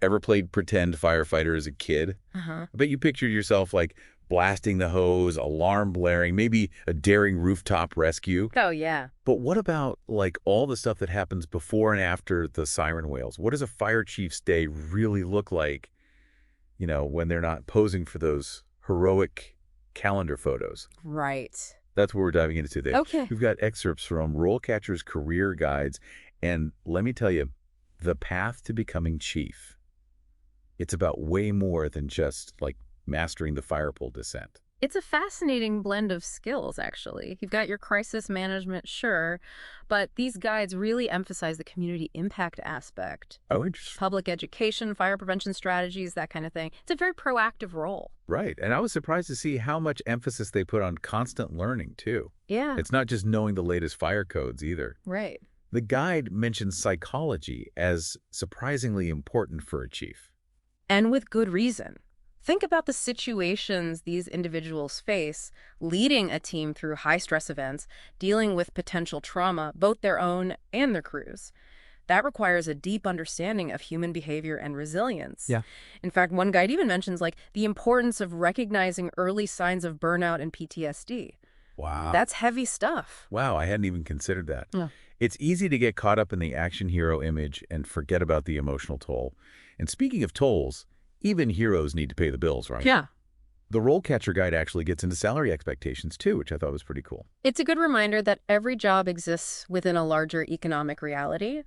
Ever played pretend firefighter as a kid? Uh-huh. I bet you pictured yourself like blasting the hose, alarm blaring, maybe a daring rooftop rescue. Oh, yeah. But what about like all the stuff that happens before and after the siren wails? What does a fire chief's day really look like, when they're not posing for those heroic calendar photos? Right. That's what we're diving into today. Okay. We've got excerpts from RoleCatcher's career guides, and let me tell you, the path to becoming chief. It's about way more than just like mastering the fire pole descent. It's a fascinating blend of skills, actually. You've got your crisis management, sure, but these guides really emphasize the community impact aspect. Oh, interesting. Public education, fire prevention strategies, that kind of thing. It's a very proactive role. Right. And I was surprised to see how much emphasis they put on constant learning, too. Yeah. It's not just knowing the latest fire codes either. Right. The guide mentions psychology as surprisingly important for a chief. And with good reason. Think about the situations these individuals face, leading a team through high-stress events, dealing with potential trauma, both their own and their crews. That requires a deep understanding of human behavior and resilience. Yeah. In fact, one guide even mentions the importance of recognizing early signs of burnout and PTSD. Wow. That's heavy stuff. Wow, I hadn't even considered that. Yeah. It's easy to get caught up in the action hero image and forget about the emotional toll. And speaking of tolls, even heroes need to pay the bills, right? Yeah. The RoleCatcher guide actually gets into salary expectations, too, which I thought was pretty cool. It's a good reminder that every job exists within a larger economic reality,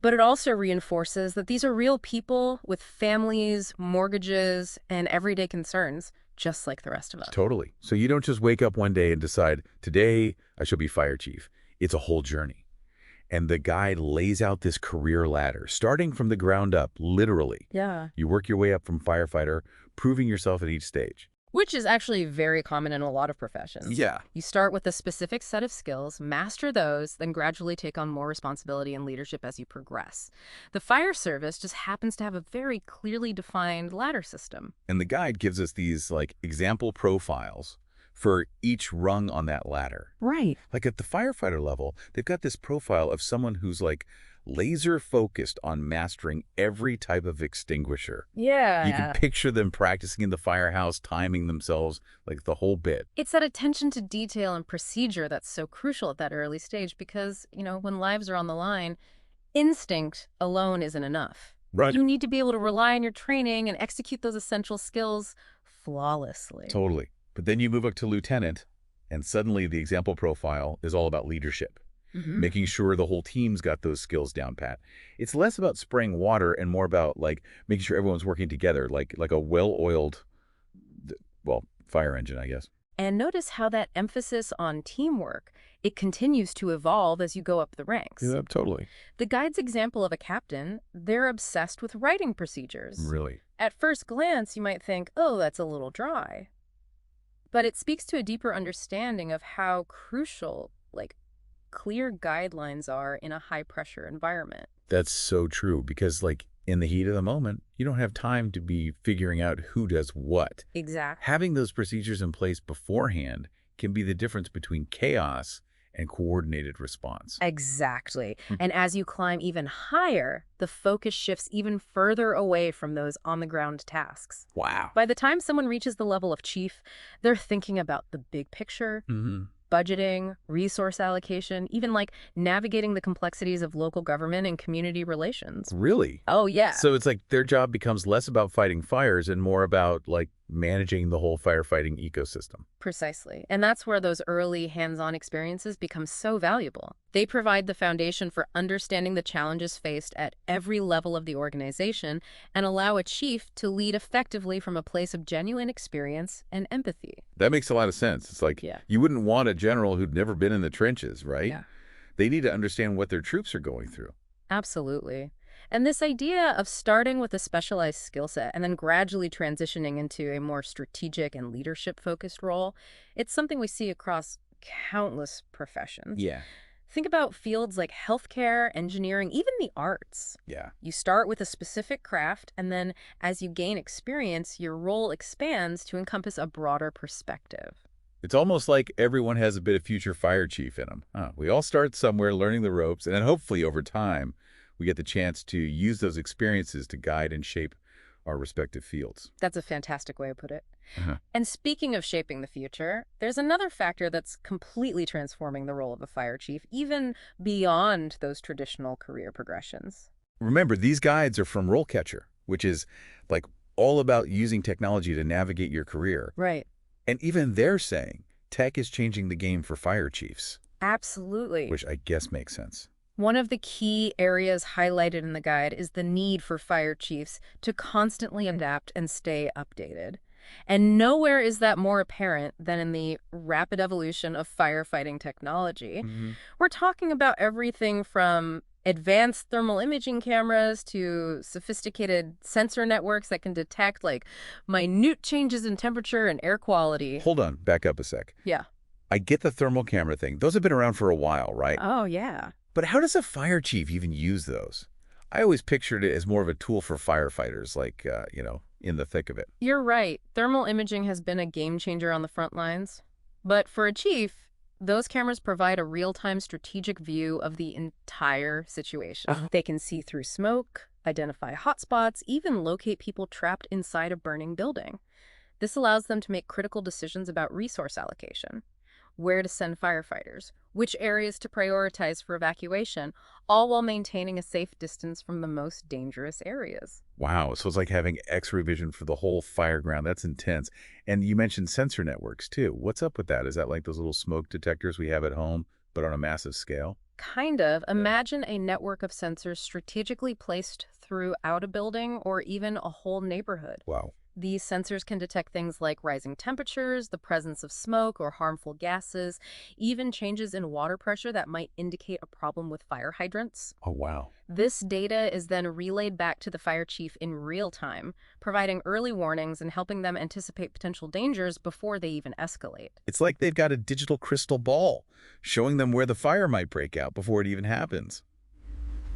but it also reinforces that these are real people with families, mortgages, and everyday concerns, just like the rest of us. Totally. So you don't just wake up one day and decide, today I shall be fire chief. It's a whole journey. And the guide lays out this career ladder, starting from the ground up, literally. Yeah. You work your way up from firefighter, proving yourself at each stage. Which is actually very common in a lot of professions. Yeah. You start with a specific set of skills, master those, then gradually take on more responsibility and leadership as you progress. The fire service just happens to have a very clearly defined ladder system. And the guide gives us these example profiles for each rung on that ladder. Right. Like at the firefighter level, they've got this profile of someone who's laser focused on mastering every type of extinguisher. Yeah. You can picture them practicing in the firehouse, timing themselves, the whole bit. It's that attention to detail and procedure that's so crucial at that early stage because, when lives are on the line, instinct alone isn't enough. Right. You need to be able to rely on your training and execute those essential skills flawlessly. Totally. But then you move up to lieutenant, and suddenly the example profile is all about leadership. Making sure the whole team's got those skills down pat. It's less about spraying water and more about making sure everyone's working together, like a well-oiled, fire engine, I guess. And notice how that emphasis on teamwork, it continues to evolve as you go up the ranks. Yeah, totally. The guide's example of a captain, they're obsessed with writing procedures. Really? At first glance, you might think, oh, that's a little dry. But it speaks to a deeper understanding of how crucial, clear guidelines are in a high-pressure environment. That's so true because, in the heat of the moment, you don't have time to be figuring out who does what. Exactly. Having those procedures in place beforehand can be the difference between chaos and coordinated response. Exactly. And as you climb even higher, the focus shifts even further away from those on-the-ground tasks. Wow. By the time someone reaches the level of chief, they're thinking about the big picture, budgeting, resource allocation, even navigating the complexities of local government and community relations. Really? Oh, yeah. So it's their job becomes less about fighting fires and more about managing the whole firefighting ecosystem. Precisely. And that's where those early hands-on experiences become so valuable. They provide the foundation for understanding the challenges faced at every level of the organization and allow a chief to lead effectively from a place of genuine experience and empathy. That makes a lot of sense. It's you wouldn't want a general who'd never been in the trenches, right? Yeah. They need to understand what their troops are going through. Absolutely. And this idea of starting with a specialized skill set and then gradually transitioning into a more strategic and leadership-focused role, it's something we see across countless professions. Yeah. Think about fields like healthcare, engineering, even the arts. Yeah. You start with a specific craft, and then as you gain experience, your role expands to encompass a broader perspective. It's almost like everyone has a bit of future fire chief in them. We all start somewhere learning the ropes, and then hopefully over time, we get the chance to use those experiences to guide and shape our respective fields. That's a fantastic way to put it. Uh-huh. And speaking of shaping the future, there's another factor that's completely transforming the role of a fire chief, even beyond those traditional career progressions. Remember, these guides are from RoleCatcher, which is like all about using technology to navigate your career. Right. And even they're saying tech is changing the game for fire chiefs, Absolutely. which I guess makes sense. One of the key areas highlighted in the guide is the need for fire chiefs to constantly adapt and stay updated. And nowhere is that more apparent than in the rapid evolution of firefighting technology. We're talking about everything from advanced thermal imaging cameras to sophisticated sensor networks that can detect like minute changes in temperature and air quality. Hold on, back up a sec. Yeah. I get the thermal camera thing. Those have been around for a while, right? Oh, yeah. But how does a fire chief even use those? I always pictured it as more of a tool for firefighters, like, in the thick of it. You're right. Thermal imaging has been a game changer on the front lines. But for a chief, those cameras provide a real-time strategic view of the entire situation. They can see through smoke, identify hotspots, even locate people trapped inside a burning building. This allows them to make critical decisions about resource allocation, where to send firefighters, which areas to prioritize for evacuation, all while maintaining a safe distance from the most dangerous areas. Wow, so it's like having X-ray vision for the whole fire ground. That's intense. And you mentioned sensor networks, too. What's up with that? Is that like those little smoke detectors we have at home, but on a massive scale? Kind of. Imagine a network of sensors strategically placed throughout a building or even a whole neighborhood. Wow. These sensors can detect things like rising temperatures, the presence of smoke or harmful gases, even changes in water pressure that might indicate a problem with fire hydrants. Oh, wow. This data is then relayed back to the fire chief in real time, providing early warnings and helping them anticipate potential dangers before they even escalate. It's like they've got a digital crystal ball, showing them where the fire might break out before it even happens.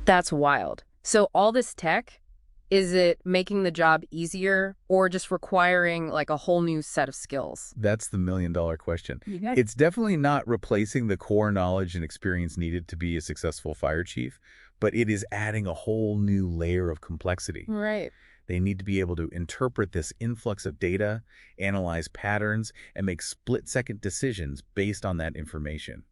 That's wild. So all this tech, is it making the job easier or just requiring like a whole new set of skills? That's the million-dollar question. Yeah. It's definitely not replacing the core knowledge and experience needed to be a successful fire chief, but it is adding a whole new layer of complexity. Right. They need to be able to interpret this influx of data, analyze patterns, and make split-second decisions based on that information.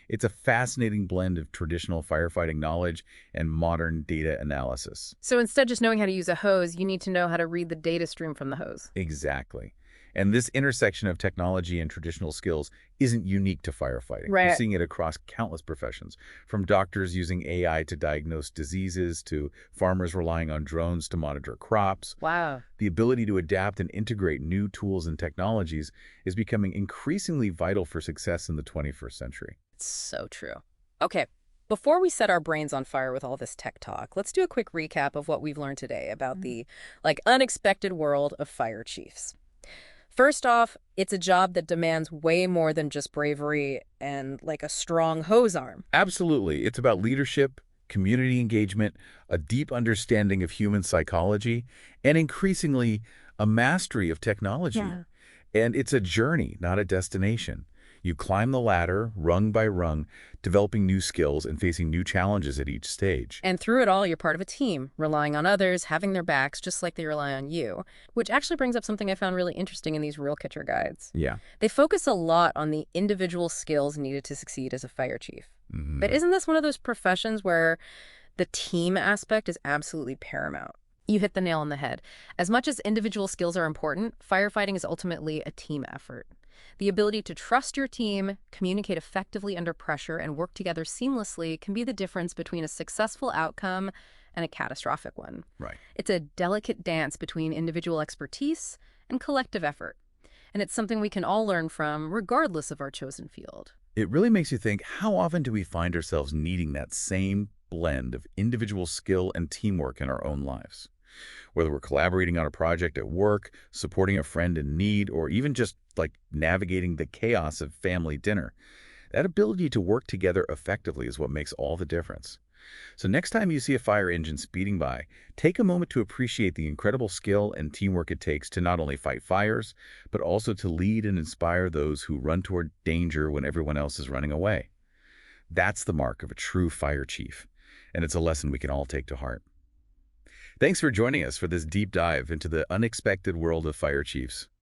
It's a fascinating blend of traditional firefighting knowledge and modern data analysis. So instead of just knowing how to use a hose, you need to know how to read the data stream from the hose. Exactly. And this intersection of technology and traditional skills isn't unique to firefighting. Right. We're seeing it across countless professions, from doctors using AI to diagnose diseases to farmers relying on drones to monitor crops. Wow. The ability to adapt and integrate new tools and technologies is becoming increasingly vital for success in the 21st century. It's so true. Okay, before we set our brains on fire with all this tech talk, let's do a quick recap of what we've learned today about the unexpected world of fire chiefs. First off, it's a job that demands way more than just bravery and like a strong hose arm. Absolutely. It's about leadership, community engagement, a deep understanding of human psychology, and increasingly a mastery of technology. Yeah. And it's a journey, not a destination. You climb the ladder, rung by rung, developing new skills and facing new challenges at each stage. And through it all, you're part of a team, relying on others, having their backs, just like they rely on you. Which actually brings up something I found really interesting in these RoleCatcher guides. Yeah. They focus a lot on the individual skills needed to succeed as a fire chief. But isn't this one of those professions where the team aspect is absolutely paramount? You hit the nail on the head. As much as individual skills are important, firefighting is ultimately a team effort. The ability to trust your team, communicate effectively under pressure, and work together seamlessly can be the difference between a successful outcome and a catastrophic one. Right. It's a delicate dance between individual expertise and collective effort. And it's something we can all learn from, regardless of our chosen field. It really makes you think, how often do we find ourselves needing that same blend of individual skill and teamwork in our own lives? Whether we're collaborating on a project at work, supporting a friend in need, or even just like navigating the chaos of family dinner, that ability to work together effectively is what makes all the difference. So next time you see a fire engine speeding by, take a moment to appreciate the incredible skill and teamwork it takes to not only fight fires, but also to lead and inspire those who run toward danger when everyone else is running away. That's the mark of a true fire chief. and it's a lesson we can all take to heart. Thanks for joining us for this deep dive into the unexpected world of fire chiefs.